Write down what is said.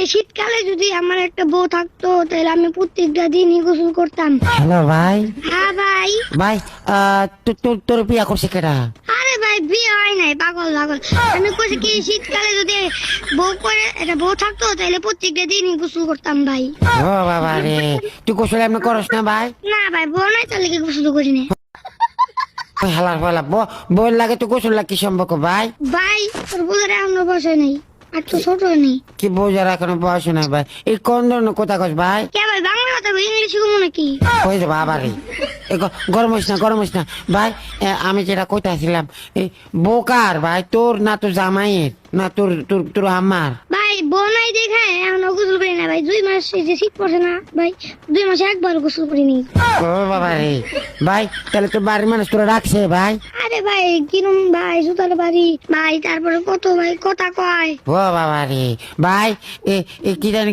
এই শীতকালে যদি আমার একটা বউ থাকতো তাহলে আমি প্রত্যেকটা দিনই গোসল করতাম। হ্যালো ভাই। হ্যাঁ ভাই। ভাই তোর বিয়া করছে কেডা? আরে ভাই বিয়ে হয় নাই, পাগল পাগল। আমি কইছি কি শীতকালে যদি বউ থাকতো তাহলে প্রত্যেকটা দিনই গোসল করতাম ভাই। ও বাবা রে, তুই গোসল এমনি করস না ভাই? না ভাই, বউ নাই তাহলে কি গোসল করি না। হালার ফালা বই লাগে তুই গোসল লাগ কি সম্পর্ক ভাই? ভাই তোর বোঝার এখনো বসে নেই, আর তো ছোট নেই। কি বোঝার এখনো বয়স নাই ভাই? এই কোন ধরনের কথা কস ভাই? কে ভাই বাংলা কথা বলি, ইংলিশে কমু নাকি? কই যে বাবা রে, গরম হইস না ভাই। আমি যেটা কইতাছিলাম, এই বোকার ভাই তোর না তোর জামাইয়ের না তোর তোর তোর আমার? ভাই বউ নাই দেখায় এখনো গোসল করি না ভাই। 2 মাস এই যে শীত পড়ছে না ভাই, 2 মাসে একবার গোসল করিনি। ও বাবা রে ভাই, তাহলে তোর বাড়ির মানুষ তোরা রাখছে ভাই? আরে ভাই কিরম ভাই, জুতার বাড়ি ভাই, তারপরে কত ভাই কথা কয়। ও বাবা রে ভাই, কি জানি